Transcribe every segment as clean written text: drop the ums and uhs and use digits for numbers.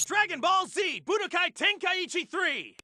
Dragon Ball Z Budokai Tenkaichi 3!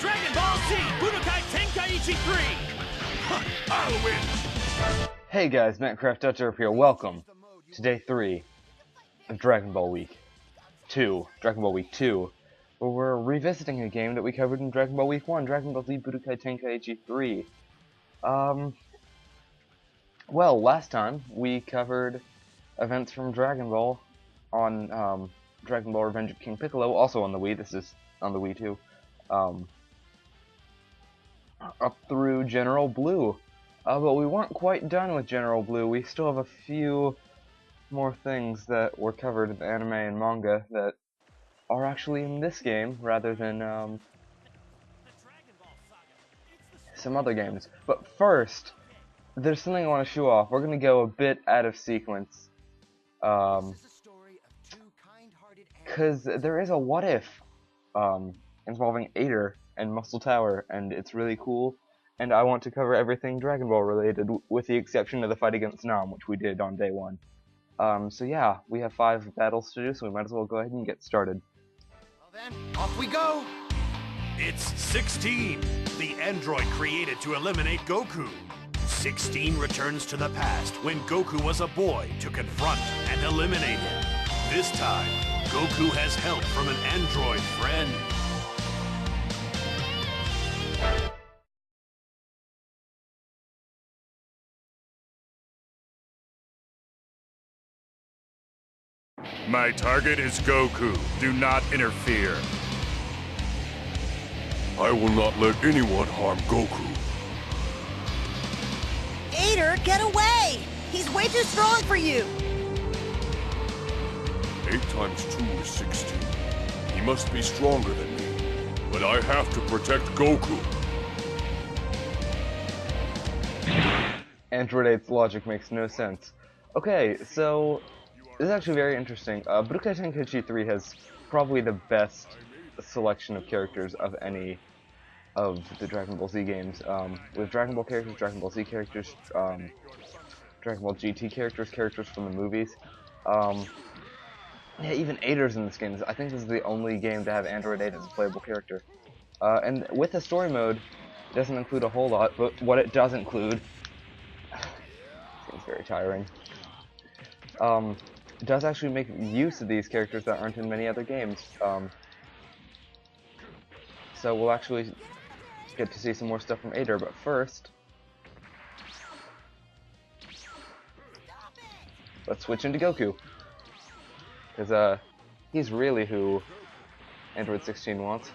Dragon Ball Z Budokai Tenkaichi 3! I'll win! Hey guys, Minecraft here. Welcome to day 3 of Dragon Ball Week 2, Dragon Ball Week 2, where we're revisiting a game that we covered in Dragon Ball Week 1, Dragon Ball Z Budokai Tenkaichi 3. Well, last time we covered events from Dragon Ball on Dragon Ball Revenge of King Piccolo, also on the Wii. This is on the Wii too. Up through General Blue. But we weren't quite done with General Blue. We still have a few more things that were covered in the anime and manga that are actually in this game rather than some other games. But first, there's something I want to show off. We're going to go a bit out of sequence. Because there is a what if involving Ader and Muscle Tower, and it's really cool. And I want to cover everything Dragon Ball related, with the exception of the fight against Nam, which we did on day 1. So yeah, we have 5 battles to do, so we might as well go ahead and get started. Well then, off we go! It's 16, the android created to eliminate Goku. 16 returns to the past when Goku was a boy to confront and eliminate him. This time, Goku has help from an android friend. My target is Goku. Do not interfere. I will not let anyone harm Goku. Ader, get away! He's way too strong for you! 8 times 2 is 16. He must be stronger than me. But I have to protect Goku. Android 8's logic makes no sense. Okay, so this is actually very interesting. Budokai Tenkaichi 3 has probably the best selection of characters of any of the Dragon Ball Z games. With Dragon Ball characters, Dragon Ball Z characters, Dragon Ball GT characters, characters from the movies. Yeah, even Ader's in this game. I think this is the only game to have Android 8 as a playable character. And with the story mode, it doesn't include a whole lot, but what it does include seems very tiring. It does actually make use of these characters that aren't in many other games. So we'll actually get to see some more stuff from Ader, but first, let's switch into Goku. Because, he's really who Android 16 wants.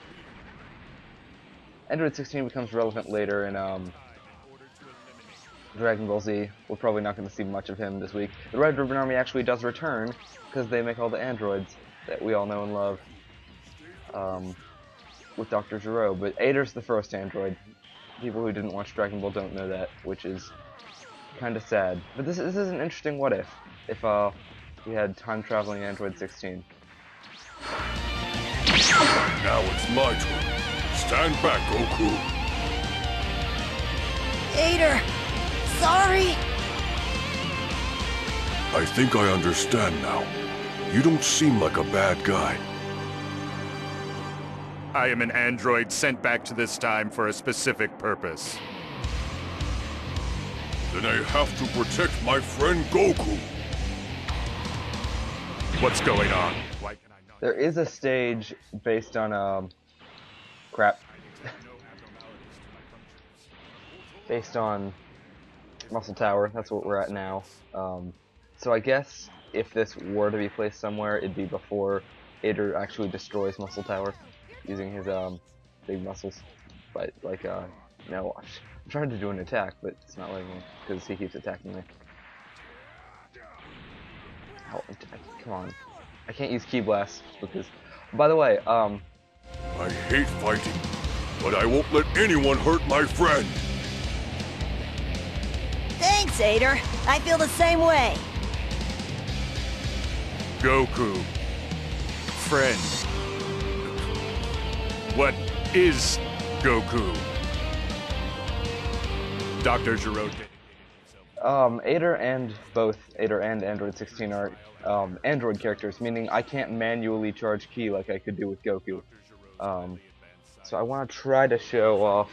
Android 16 becomes relevant later in, Dragon Ball Z. We're probably not going to see much of him this week. The Red Ribbon Army actually does return, because they make all the androids that we all know and love, with Dr. Gero. But Ader's the first android. People who didn't watch Dragon Ball don't know that, which is kind of sad. But this is an interesting what if we had time-traveling Android 16. Now it's my turn. Stand back, Goku. Ader, sorry. I think I understand now. You don't seem like a bad guy. I am an android sent back to this time for a specific purpose. Then I have to protect my friend Goku. What's going on? Why can I not? There is a stage based on, crap. Based on Muscle Tower, that's what we're at now. So I guess if this were to be placed somewhere, it'd be before Ader actually destroys Muscle Tower using his big muscles. But like no, I'm trying to do an attack, but it's not letting me because he keeps attacking me. Oh, come on, I can't use Ki Blast because. By the way, I hate fighting, but I won't let anyone hurt my friend. Thanks, Ader. I feel the same way. Goku. Friend. What is Goku? Dr. Gero. Ader and Android 16 are Android characters, meaning I can't manually charge Ki like I could do with Goku. So I want to try to show off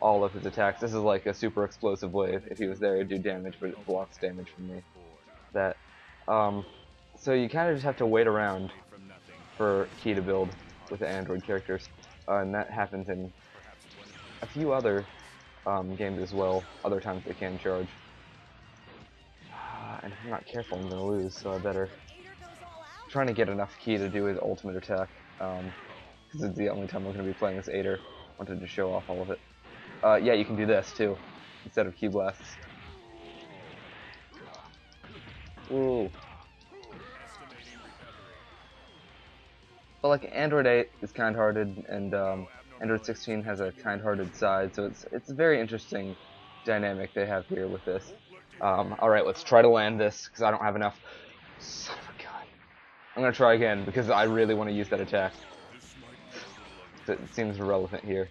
all of his attacks. This is like a super explosive wave. If he was there, it'd do damage, but it blocks damage from me. So you kind of just have to wait around for Ki to build with the Android characters, and that happens in a few other games as well. Other times they can charge. And if I'm not careful, I'm gonna lose, so I better trying to get enough Ki to do his ultimate attack. Because it's the only time we're gonna be playing this Ader. Wanted to show off all of it. Yeah, you can do this too, instead of Ki Blasts. Ooh. But like Android 8 is kind-hearted, and Android 16 has a kind-hearted side, so it's a very interesting dynamic they have here with this. Alright, let's try to land this, because I don't have enough. Son of a gun. I'm gonna try again, because I really want to use that attack. It seems relevant here.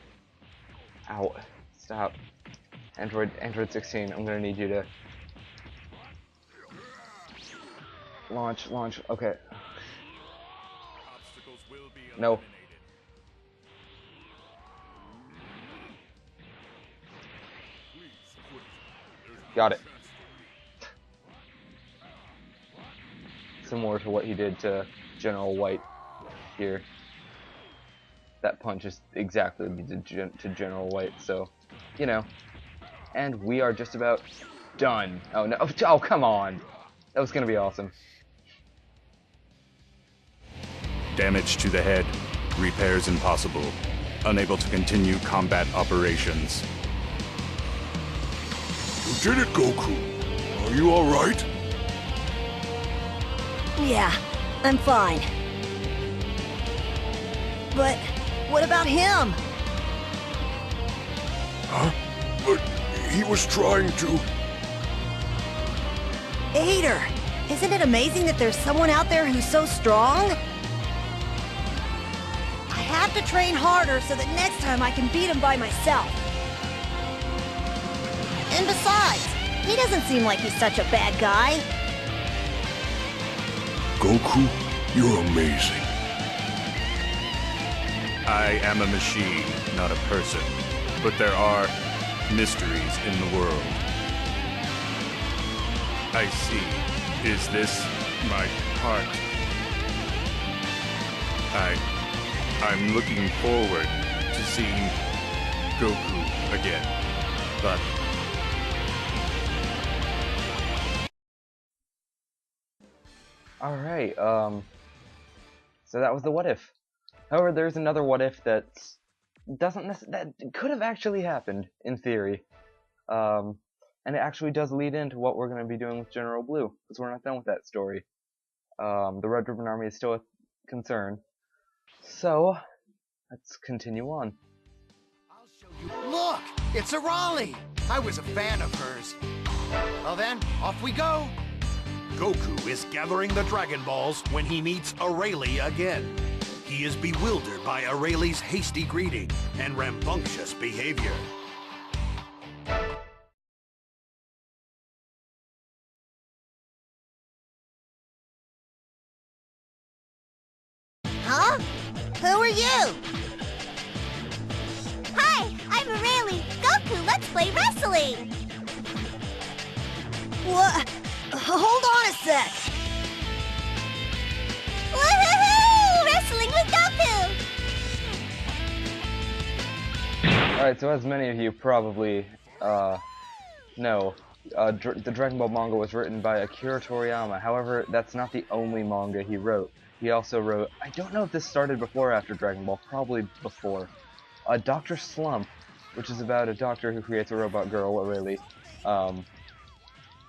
Ow. Stop. Android 16, I'm gonna need you to... Launch, okay. No. Got it. Similar to what he did to General White here. That punch is exactly to General White, so, you know. And we are just about done. Oh no, oh come on. That was gonna be awesome. Damage to the head. Repairs impossible. Unable to continue combat operations. You did it, Goku. Are you alright? Yeah, I'm fine. But what about him? Huh? But he was trying to... Ader, isn't it amazing that there's someone out there who's so strong? I have to train harder so that next time I can beat him by myself. And besides, he doesn't seem like he's such a bad guy. Goku, you're amazing. I am a machine, not a person. But there are mysteries in the world. I see. Is this my heart? I'm looking forward to seeing Goku again. But Alright, so that was the what if. However, there's another what if that could have actually happened, in theory. And it actually does lead into what we're going to be doing with General Blue, because we're not done with that story. The Red Ribbon Army is still a concern. So, let's continue on. I'll show you. Look! It's Arale! I was a fan of hers. Well then, off we go! Goku is gathering the Dragon Balls when he meets Arale again. He is bewildered by Arale's hasty greeting and rambunctious behavior. Huh? Who are you? Hi, I'm Arale. Goku, let's play wrestling. What? Hold on a sec. Woohoo! Wrestling with Goku. Alright, so as many of you probably know, the Dragon Ball manga was written by Akira Toriyama. However, that's not the only manga he wrote. He also wrote, I don't know if this started before or after Dragon Ball, probably before, Dr. Slump, which is about a doctor who creates a robot girl, Arale.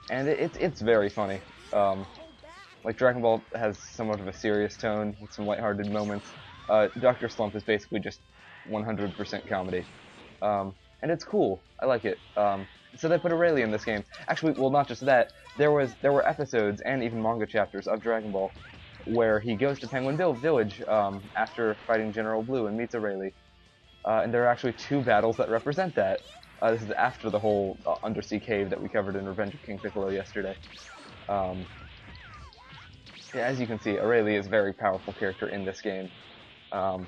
And it's very funny. Like, Dragon Ball has somewhat of a serious tone, with some lighthearted moments. Dr. Slump is basically just 100% comedy. And it's cool. I like it. So they put Arale in this game. Actually, well, not just that. There were episodes, and even manga chapters of Dragon Ball, where he goes to Penguin Village after fighting General Blue and meets Arale. And there are actually 2 battles that represent that. This is after the whole undersea cave that we covered in Revenge of King Piccolo yesterday. Yeah, as you can see, Arale is a very powerful character in this game. And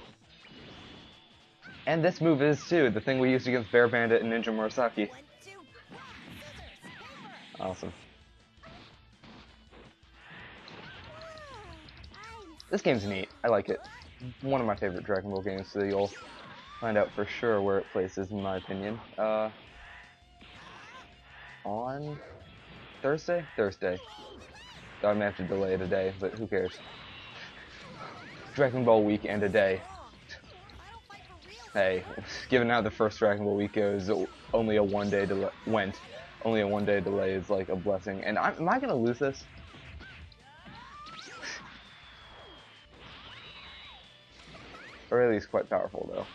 this move is too, the thing we used against Bear Bandit and Ninja Murasaki. Awesome. This game's neat. I like it. One of my favorite Dragon Ball games, so you'll find out for sure where it places, in my opinion. On Thursday? Thursday. I may have to delay it a day, but who cares? Dragon Ball week and a day. Hey, given how the first Dragon Ball week goes, only a one-day delay only a one-day delay is like a blessing. And am I gonna lose this? Arale is quite powerful,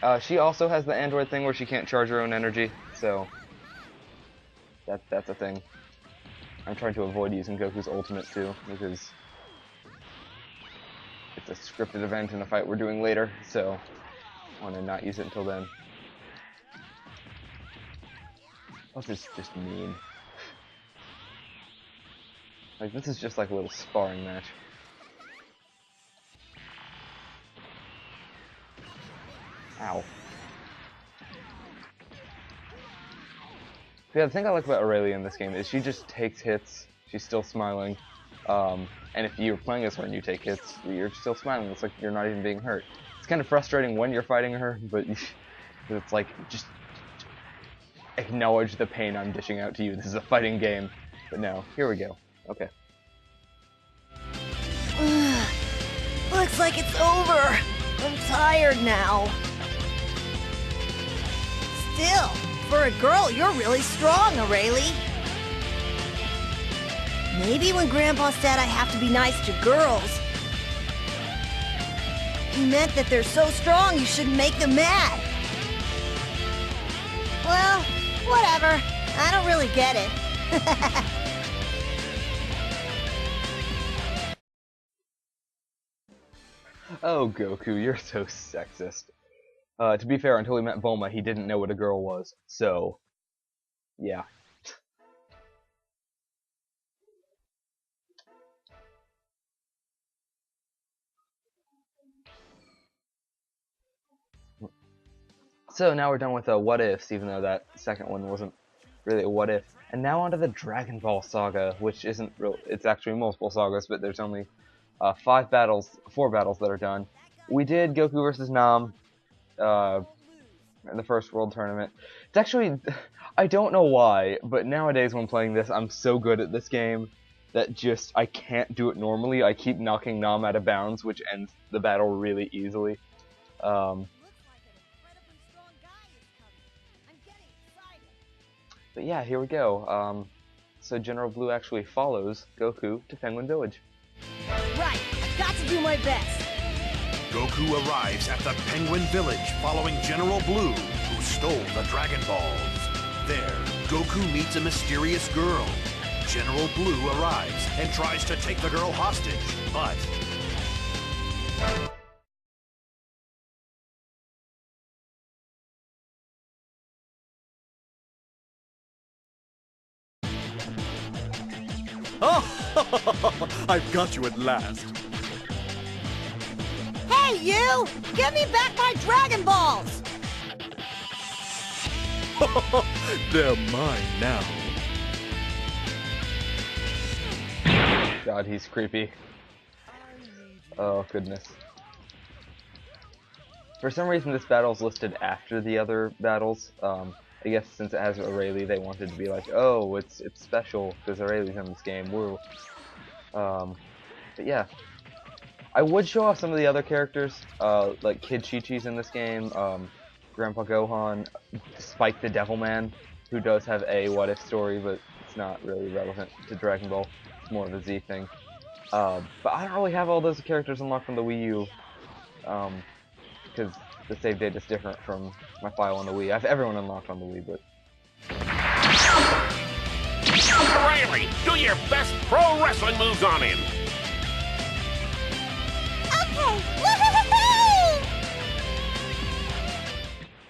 though. She also has the android thing where she can't charge her own energy, so that's a thing. I'm trying to avoid using Goku's ultimate too, because it's a scripted event in a fight we're doing later, so I want to not use it until then. Plus, it's just mean. Like, this is just like a little sparring match. Ow. Yeah, the thing I like about Arale in this game is she just takes hits, she's still smiling, and if you're playing as her and you take hits, you're still smiling, it's like you're not even being hurt. It's kind of frustrating when you're fighting her, but it's like, just acknowledge the pain I'm dishing out to you, this is a fighting game. But no, here we go. Okay. Looks like it's over. I'm tired now. Still, For a girl, you're really strong, Arale. Maybe when Grandpa said I have to be nice to girls, he meant that they're so strong you shouldn't make them mad. Well, whatever. I don't really get it. Oh, Goku, you're so sexist. To be fair, until he met Bulma, he didn't know what a girl was. So, yeah. So now we're done with the what ifs, even though that second one wasn't really a what if. And now onto the Dragon Ball saga, which isn't real. It's actually multiple sagas, but there's only 4 battles that are done. We did Goku versus Nam in the first World Tournament. It's actually, I don't know why, but nowadays when playing this, I'm so good at this game that just I can't do it normally. I keep knocking Nam out of bounds, which ends the battle really easily. But yeah, here we go. So General Blue actually follows Goku to Penguin Village. Right, I've got to do my best. Goku arrives at the Penguin Village following General Blue, who stole the Dragon Balls. There, Goku meets a mysterious girl. General Blue arrives and tries to take the girl hostage, but... Oh, I've got you at last. Hey, you! Give me back my Dragon Balls! They're mine now. God, he's creepy. Oh, goodness. For some reason, this battle is listed after the other battles. I guess since it has Arale, they wanted to be like, oh, it's special because Arale's in this game. Woo. But yeah, I would show off some of the other characters, like Kid Chi-Chi's in this game, Grandpa Gohan, Spike the Devilman, who does have a what-if story, but it's not really relevant to Dragon Ball. It's more of a Z thing. But I don't really have all those characters unlocked on the Wii U, because the save data is different from my file on the Wii. I have everyone unlocked on the Wii, but... Arale, do your best pro wrestling moves on him! Okay, woohoo!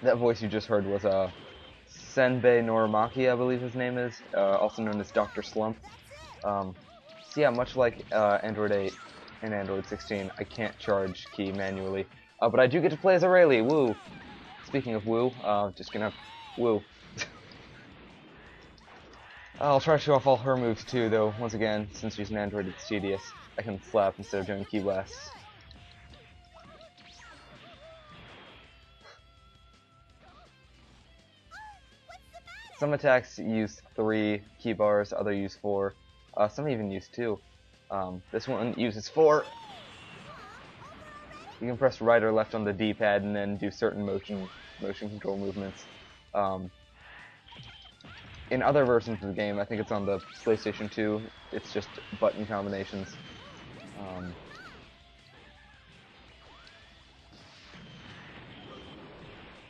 That voice you just heard was Senbei Norimaki, I believe his name is, also known as Dr. Slump. So yeah, much like Android 8 and Android 16, I can't charge Ki manually. But I do get to play as Arale, woo! Speaking of woo, just gonna woo. I'll try to show off all her moves too, though, once again, since she's an android, it's tedious. I can slap instead of doing Ki blasts. Some attacks use 3 Ki bars, others use 4. Some even use 2. This one uses 4. You can press right or left on the D-pad and then do certain motion control movements. In other versions of the game, I think it's on the PlayStation 2, it's just button combinations.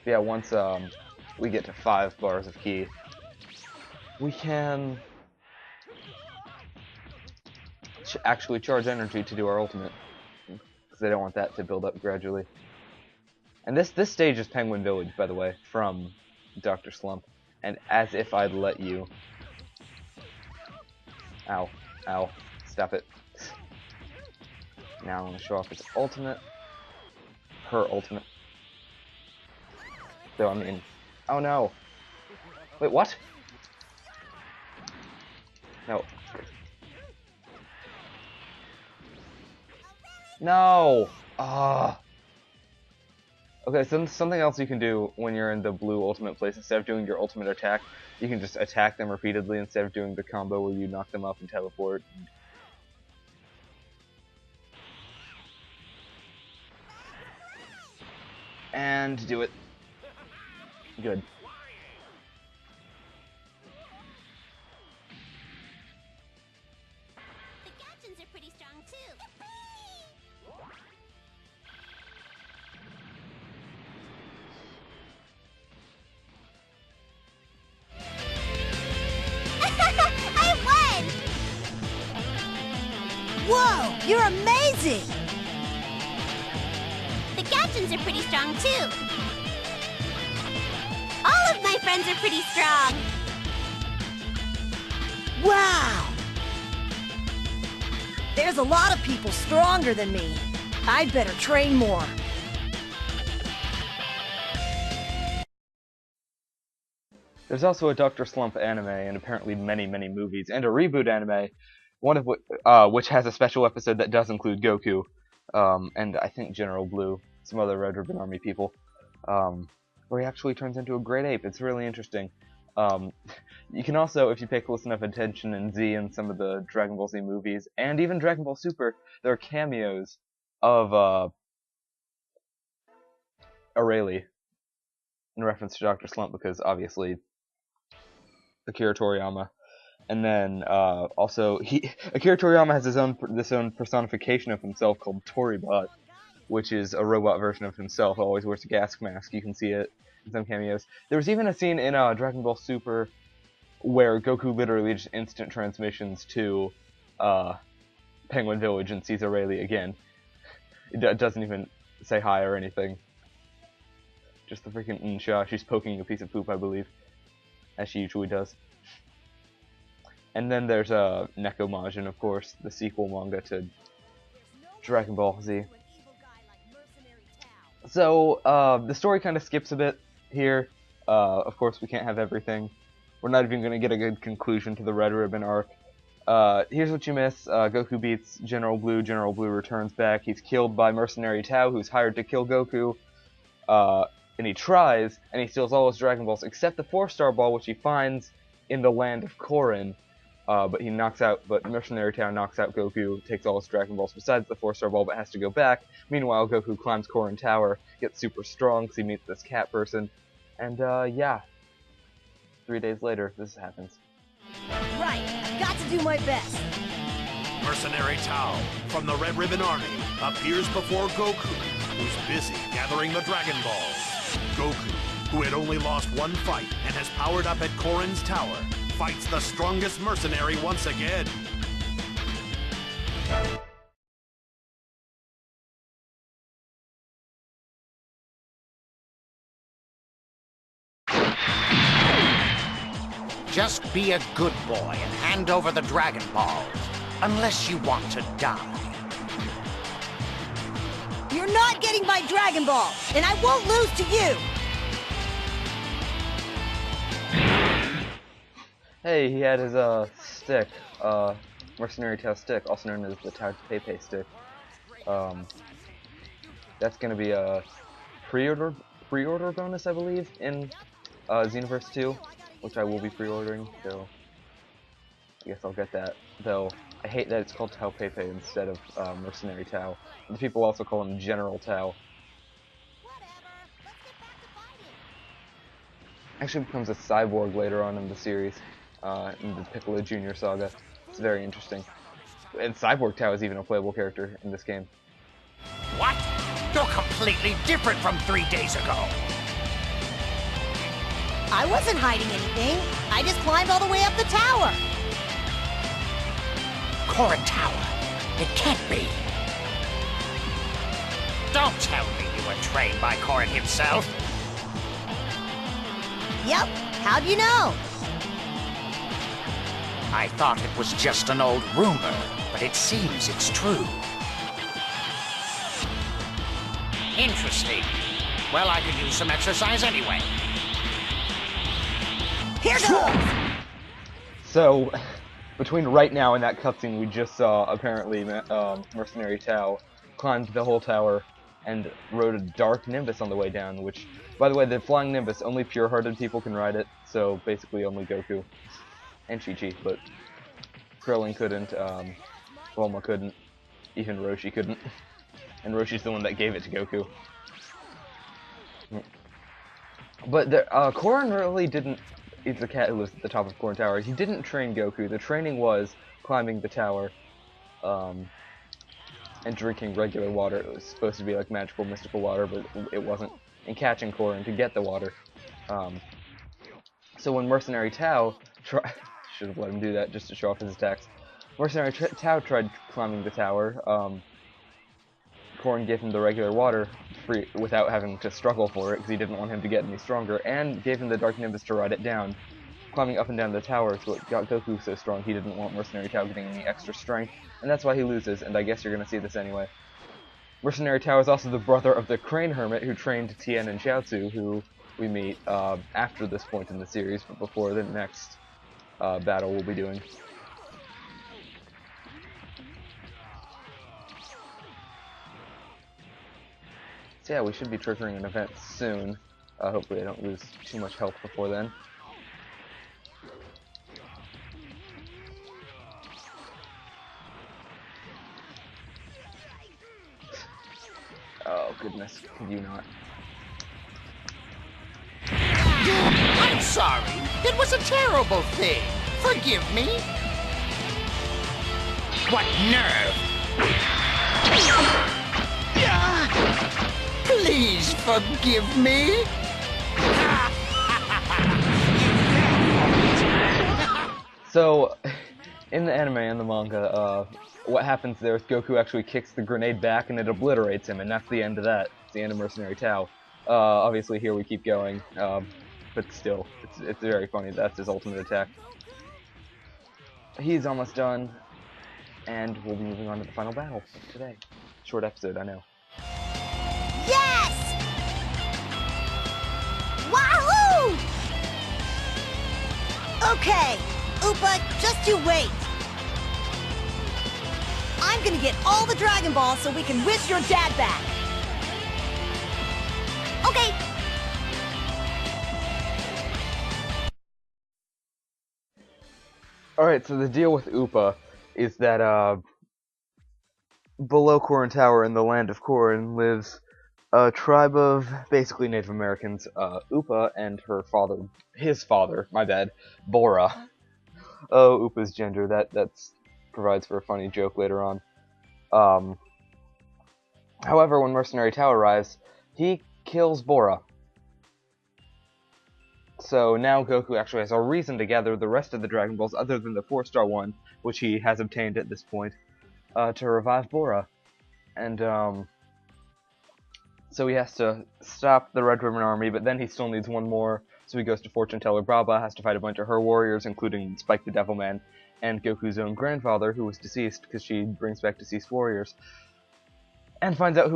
Yeah, once we get to 5 bars of Ki, we can actually charge energy to do our ultimate, because they don't want that to build up gradually. And this stage is Penguin Village, by the way, from Dr. Slump. And as if I'd let you. Ow. Ow. Stop it. Now I'm going to show off his ultimate. Her ultimate. So, I mean... Oh no! Wait, what? No. No! Ah. Okay, so something else you can do when you're in the blue ultimate place, instead of doing your ultimate attack, you can just attack them repeatedly instead of doing the combo where you knock them up and teleport. And do it. Good. You're amazing! The Gadgets are pretty strong, too. All of my friends are pretty strong. Wow! There's a lot of people stronger than me. I'd better train more. There's also a Dr. Slump anime, and apparently many, many movies, and a reboot anime, one of which has a special episode that does include Goku, and I think General Blue, some other Red Ribbon Army people, where he actually turns into a great ape. It's really interesting. You can also, if you pay close enough attention in Z and some of the Dragon Ball Z movies, and even Dragon Ball Super, there are cameos of Arale in reference to Dr. Slump, because obviously Akira Toriyama. And then also Akira Toriyama has this own personification of himself called Toribot, which is a robot version of himself. He always wears a gas mask. You can see it in some cameos. There was even a scene in Dragon Ball Super where Goku literally just instant transmissions to Penguin Village and sees Arale again. It doesn't even say hi or anything. Just the freaking insha. She's poking a piece of poop, I believe, as she usually does. And then there's Neko Majin, of course, the sequel manga to Dragon Ball Z. So, the story kind of skips a bit here. Of course, we can't have everything. We're not even going to get a good conclusion to the Red Ribbon arc. Here's what you miss. Goku beats General Blue. General Blue returns back. He's killed by Mercenary Tao, who's hired to kill Goku. And he tries, and he steals all his Dragon Balls, except the 4-star ball, which he finds in the land of Korin. But Mercenary Tao knocks out Goku, takes all his Dragon Balls besides the 4-star ball, but has to go back. Meanwhile, Goku climbs Korin Tower, gets super strong, because he meets this cat person. And, yeah. 3 days later, this happens. Right, I've got to do my best. Mercenary Tao from the Red Ribbon Army appears before Goku, who's busy gathering the Dragon Balls. Goku, who had only lost one fight and has powered up at Korin's tower, fights the strongest mercenary once again. Just be a good boy and hand over the Dragon Balls, unless you want to die. You're not getting my Dragon Ball, and I won't lose to you! Hey, he had his stick, Mercenary Tao stick, also known as the Tao Pepe stick. That's gonna be a pre-order bonus, I believe, in Xenoverse 2, which I will be pre-ordering, so I guess I'll get that. Though I hate that it's called Tao Pepe instead of Mercenary Tao. The people also call him General Tao. Actually becomes a cyborg later on in the series, in the Piccolo Jr. saga. It's very interesting. And Cyborg Tao is even a playable character in this game. What? You're completely different from 3 days ago. I wasn't hiding anything. I just climbed all the way up the tower. Korin Tower. It can't be. Don't tell me you were trained by Korin himself. Yep, how'd you know? I thought it was just an old rumor, but it seems it's true. Interesting. Well, I could use some exercise anyway. Here goes! So, between right now and that cutscene we just saw, apparently Mercenary Tao climbed the whole tower and rode a dark Nimbus on the way down, which, by the way, the flying Nimbus, only pure-hearted people can ride it, so basically only Goku. And Chi-Chi, but Krillin couldn't, Bulma couldn't, even Roshi couldn't. And Roshi's the one that gave it to Goku. But Korin really didn't, he's the cat who lives at the top of Korin Tower, he didn't train Goku. The training was climbing the tower, and drinking regular water. It was supposed to be like magical, mystical water, but it wasn't. And catching Korin to get the water. So when Mercenary Tao should have let him do that just to show off his attacks. Mercenary Tao tried climbing the tower. Corrin gave him the regular water free without having to struggle for it because he didn't want him to get any stronger, and gave him the Dark Nimbus to ride it down. Climbing up and down the tower is what got Goku so strong. He didn't want Mercenary Tao getting any extra strength, and that's why he loses, and I guess you're going to see this anyway. Mercenary Tao is also the brother of the Crane Hermit who trained Tien and Chiaotzu, who we meet after this point in the series, but before the next battle we'll be doing. So yeah, we should be triggering an event soon. Hopefully I don't lose too much health before then. Oh goodness, could you not? I'm sorry. It was a terrible thing. Forgive me. What nerve! Please forgive me. So, in the anime and the manga, what happens there is Goku actually kicks the grenade back and it obliterates him, and that's the end of that. It's the end of Mercenary Tao. Obviously here we keep going, but still, it's very funny. That's his ultimate attack. He's almost done, and we'll be moving on to the final battle of today. Short episode, I know. Yes! Wahoo! Okay, Upa, just you wait. I'm gonna get all the Dragon Balls so we can wish your dad back. Okay. Alright, so the deal with Upa is that, below Corrin Tower in the land of Corrin lives a tribe of basically Native Americans, Upa and his father, my bad, Bora. Oh, Upa's gender, that's provides for a funny joke later on. However, when Mercenary Tao arrives, he kills Bora. So now Goku actually has a reason to gather the rest of the Dragon Balls other than the 4-star one, which he has obtained at this point, to revive Bora. And, so he has to stop the Red Ribbon Army, but then he still needs one more, so he goes to Fortune Teller Baba, has to fight a bunch of her warriors, including Spike the Devilman, and Goku's own grandfather, who was deceased, because she brings back deceased warriors. And finds out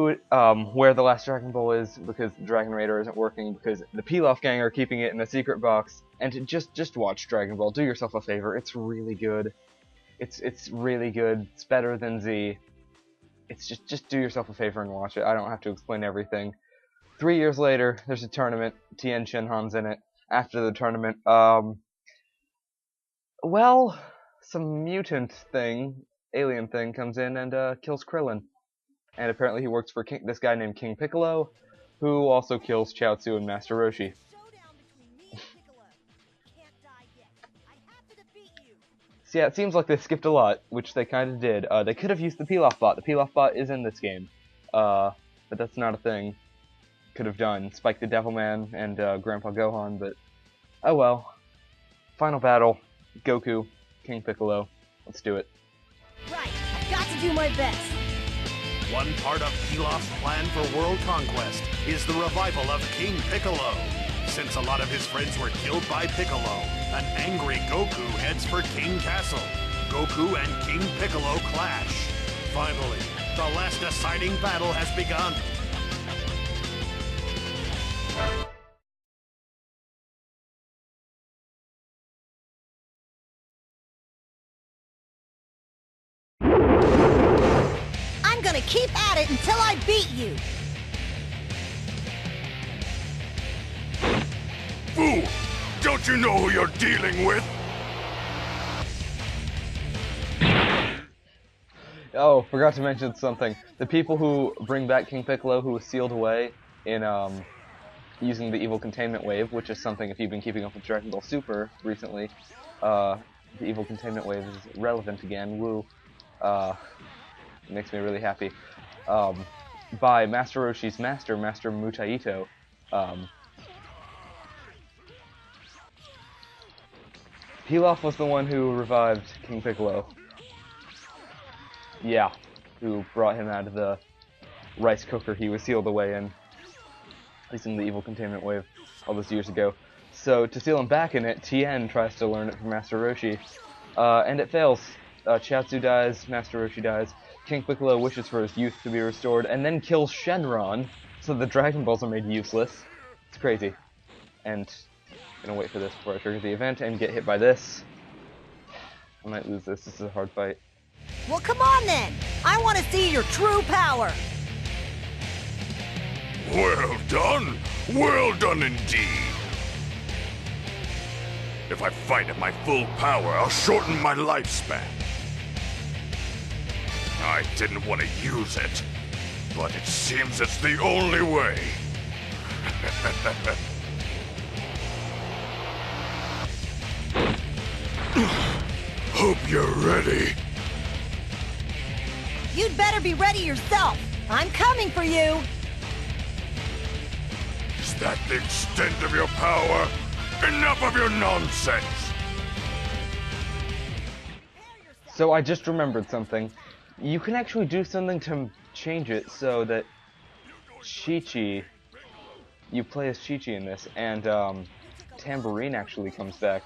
where the last Dragon Ball is, because the Dragon Raider isn't working, because the Pilaf gang are keeping it in a secret box. And just watch Dragon Ball. Do yourself a favor. It's really good. It's really good. It's better than Z. It's just do yourself a favor and watch it. I don't have to explain everything. 3 years later, there's a tournament. Tien Shinhan's in it. After the tournament, well, some mutant thing, alien thing, comes in and kills Krillin. And apparently he works for this guy named King Piccolo, who also kills Chiaotzu and Master Roshi. So yeah, it seems like they skipped a lot, which they kind of did. They could have used the Pilaf bot. The Pilaf bot is in this game, but that's not a thing. Could have done Spike the Devilman and Grandpa Gohan, but oh well. Final battle, Goku, King Piccolo. Let's do it. Right, I've got to do my best. One part of Pilaf's plan for world conquest is the revival of King Piccolo. Since a lot of his friends were killed by Piccolo, an angry Goku heads for King Castle. Goku and King Piccolo clash. Finally, the last deciding battle has begun. I'm gonna keep at it until I beat you. Fool! Don't you know who you're dealing with? Oh, forgot to mention something. The people who bring back King Piccolo, who was sealed away in using the evil containment wave, which is something, if you've been keeping up with Dragon Ball Super recently, the evil containment wave is relevant again. Woo. It makes me really happy. By Master Roshi's master, Master Mutaito. Pilaf was the one who revived King Piccolo. Yeah, who brought him out of the rice cooker he was sealed away in. At least in the evil containment wave all those years ago. So, to seal him back in it, Tien tries to learn it from Master Roshi. And it fails. Chiaotzu dies, Master Roshi dies, King Piccolo wishes for his youth to be restored, and then kills Shenron, so the Dragon Balls are made useless. It's crazy. And I'm gonna wait for this before I trigger the event and get hit by this. I might lose this. This is a hard fight. Well, come on then. I want to see your true power. Well done! Well done indeed! If I fight at my full power, I'll shorten my lifespan. I didn't want to use it, but it seems it's the only way. Hope you're ready. You'd better be ready yourself. I'm coming for you. Is that the extent of your power? Enough of your nonsense! So I just remembered something. You can actually do something to change it so that Chi-Chi, you play as Chi-Chi in this, and Tambourine actually comes back.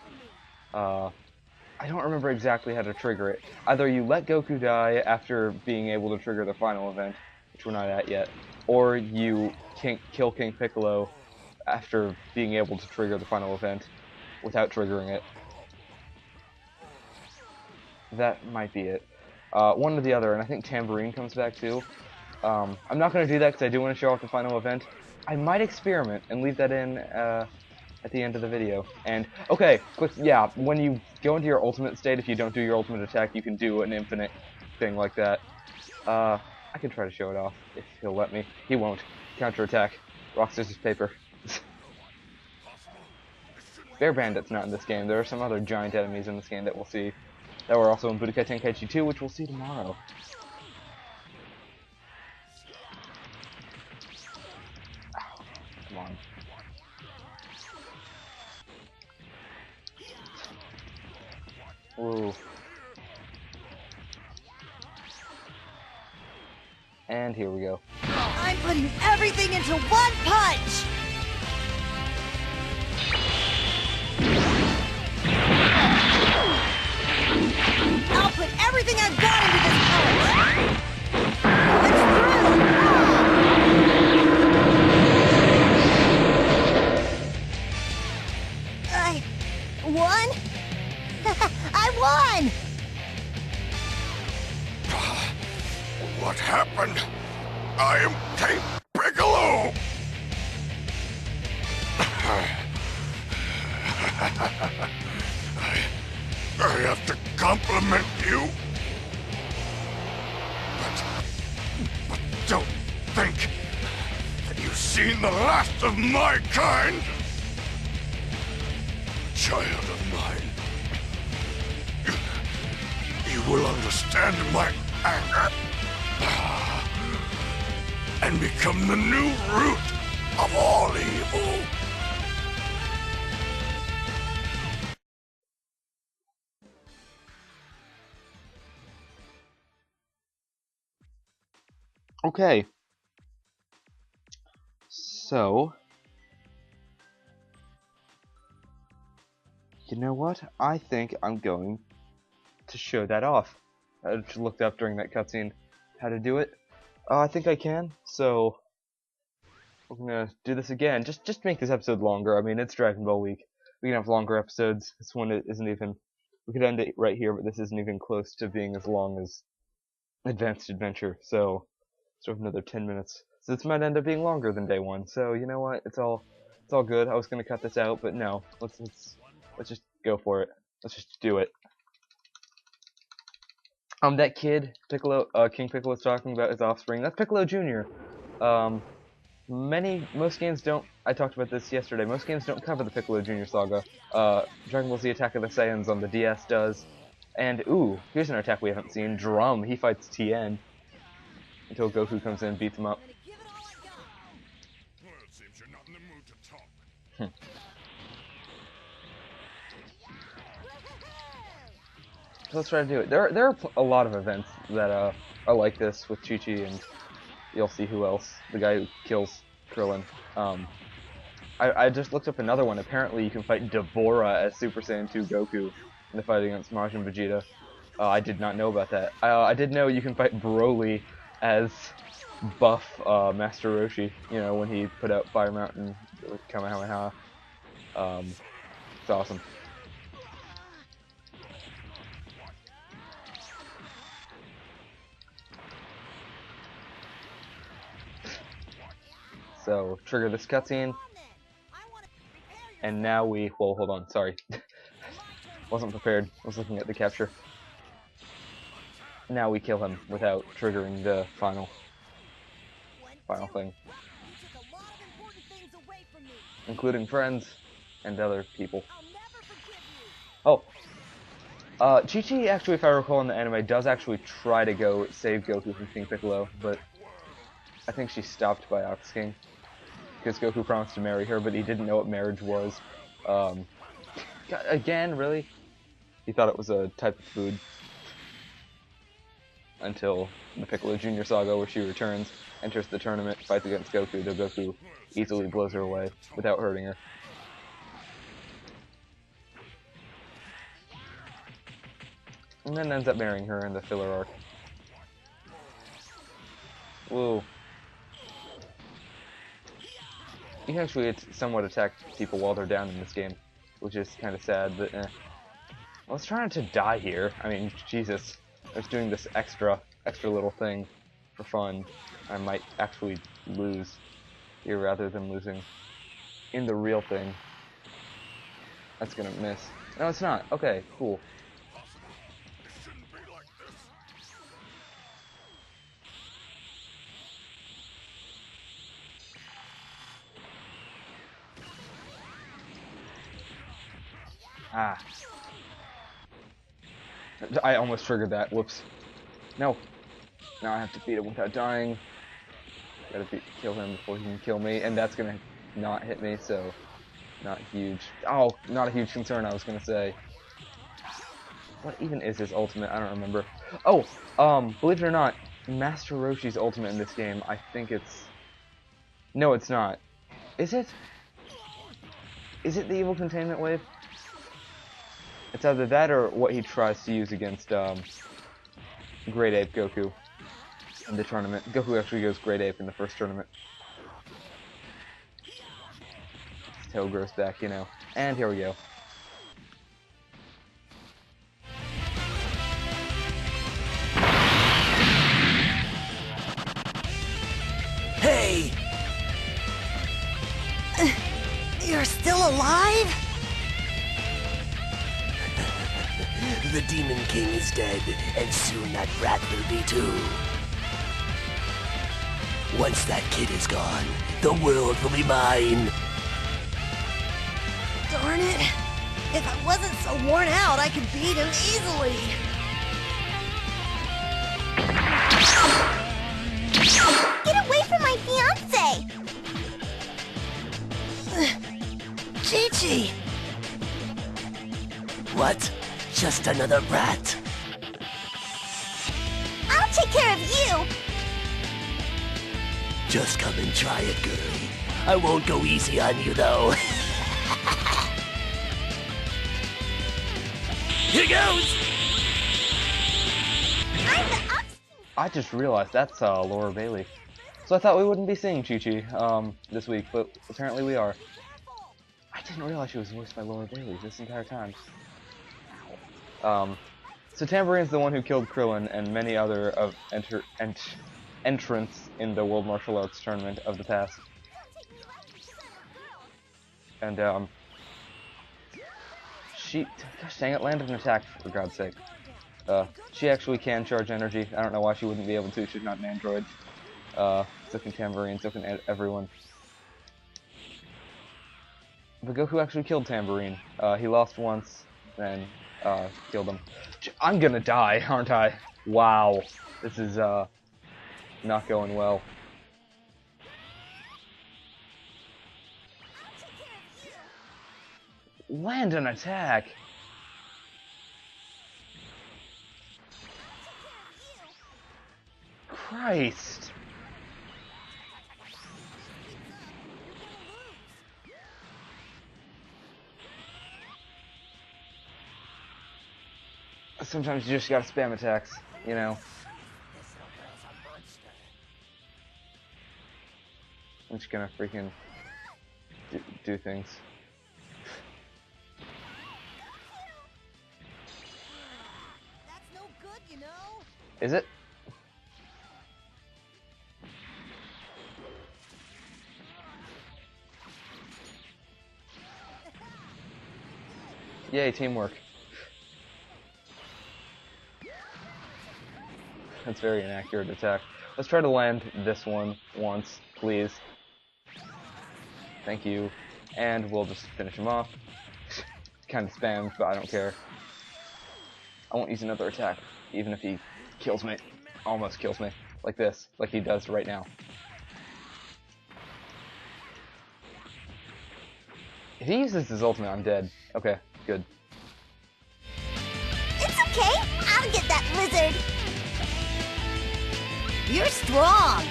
I don't remember exactly how to trigger it. Either you let Goku die after being able to trigger the final event, which we're not at yet, or you kill King Piccolo after being able to trigger the final event without triggering it. That might be it. One or the other, and I think Tambourine comes back too. I'm not going to do that because I do want to show off the final event. I might experiment and leave that in at the end of the video. And, okay, quick, yeah, when you go into your ultimate state, if you don't do your ultimate attack, you can do an infinite thing like that. I can try to show it off if he'll let me. He won't. Counterattack. Rock, scissors, paper. Bear Bandit's not in this game. There are some other giant enemies in this game that we'll see. That were also in Budokai Tenkaichi 2, which we'll see tomorrow. Ow, come on. Ooh. And here we go. I'm putting everything into one punch! I'll put everything I've got into this punch! It's through! I won? I won! What happened? I am King Piccolo! I have to compliment you. But don't think that you've seen the last of my kind. Child of mine. You will understand my anger and become the new root of all evil. Okay. So, you know what? I think I'm going to show that off. I just looked up during that cutscene how to do it. I think I can, so we're gonna do this again. Just make this episode longer. I mean, it's Dragon Ball Week. We can have longer episodes. This one isn't even... We could end it right here, but this isn't even close to being as long as Advanced Adventure, so we have another 10 minutes. So this might end up being longer than day one. So you know what? It's all good. I was gonna cut this out, but no. Let's just go for it. Let's just do it. That kid, Piccolo, King Piccolo's talking about his offspring. That's Piccolo Jr. Most games don't. I talked about this yesterday. Most games don't cover the Piccolo Jr. saga. Dragon Ball Z Attack of the Saiyans on the DS does. And ooh, here's an attack we haven't seen. Drum. He fights Tien until Goku comes in and beats him up. Well, it seems you're not in the mood to talk. So let's try to do it. There are a lot of events that I like this with Chi-Chi, and you'll see who else. The guy who kills Krillin. I just looked up another one. Apparently you can fight Deborah as Super Saiyan 2 Goku in the fight against Majin Vegeta. I did not know about that. I did know you can fight Broly as buff Master Roshi, you know, when he put out Fire Mountain with Kamehameha. It's awesome. So, trigger this cutscene. And now we... Well, hold on, sorry. Wasn't prepared. I was looking at the capture. Now we kill him without triggering the final thing. Including friends and other people. Oh! Chi-Chi, actually, if I recall in the anime, does actually try to go save Goku from King Piccolo, but I think she's stopped by Ox King. Because Goku promised to marry her, but he didn't know what marriage was. Again, really? He thought it was a type of food. Until the Piccolo Jr. saga, where she returns, enters the tournament, fights against Goku, though Goku easily blows her away without hurting her. And then ends up marrying her in the filler arc. Whoa. You can actually somewhat attack people while they're down in this game, which is kind of sad, but eh. I was trying to die here. I mean, Jesus. I was doing this extra little thing for fun. I might actually lose here rather than losing in the real thing. That's gonna miss. No, it's not. Okay, cool. Ah. I almost triggered that. Whoops. No. Now I have to beat him without dying. Gotta kill him before he can kill me, and that's gonna not hit me, so not huge. Oh, not a huge concern, I was gonna say. What even is his ultimate? I don't remember. Oh, believe it or not, Master Roshi's ultimate in this game, I think it's... No, it's not. Is it? Is it the Evil Containment Wave? It's either that or what he tries to use against Great Ape Goku in the tournament. Goku actually goes Great Ape in the first tournament. His tail grows back, you know. And here we go. Hey! You're still alive? The Demon King is dead, and soon that brat will be too. Once that kid is gone, the world will be mine. Darn it! If I wasn't so worn out, I could beat him easily. Get away from my fiancé! Chi-Chi! What? Just another brat? I'll take care of you! Just come and try it, girlie. I won't go easy on you, though. Here goes! I'm the Ox King! I just realized that's Laura Bailey. So I thought we wouldn't be seeing Chi-Chi this week, but apparently we are. I didn't realize she was voiced by Laura Bailey this entire time. So Tambourine's the one who killed Krillin and many other of entrants in the World Martial Arts Tournament of the past. And she, gosh dang it, landed an attack for God's sake. She actually can charge energy. I don't know why she wouldn't be able to. She's not an android. So can Tambourine, so can everyone. But Goku actually killed Tambourine. He lost once, then killed him. I'm gonna die, aren't I? Wow. This is not going well. Land an attack! Christ! Sometimes you just gotta spam attacks, you know. I'm just gonna freaking do things. That's no good, you know. Is it? Yay, teamwork. That's very inaccurate attack. Let's try to land this one once, please. Thank you. And we'll just finish him off. Kind of spammed, but I don't care. I won't use another attack, even if he kills me. Almost kills me. Like this. Like he does right now. If he uses his ultimate, I'm dead. Okay, good. It's okay. I'll get that lizard. You're strong.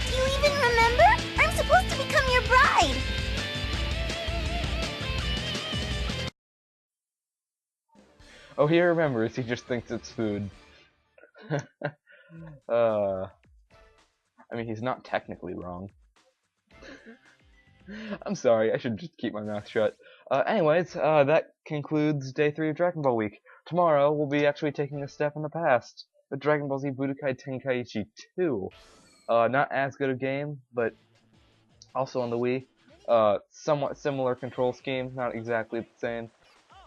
Do you even remember? I'm supposed to become your bride. Oh, he remembers. He just thinks it's food. I mean, he's not technically wrong. I'm sorry, I should just keep my mouth shut. Anyways, that concludes Day 3 of Dragon Ball Week. Tomorrow, we'll be actually taking a step in the past with Dragon Ball Z Budokai Tenkaichi 2. Not as good a game, but also on the Wii. Somewhat similar control scheme, not exactly the same.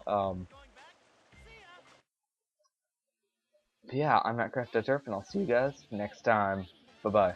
But yeah, I'm at Craft Turf, and I'll see you guys next time. Bye-bye.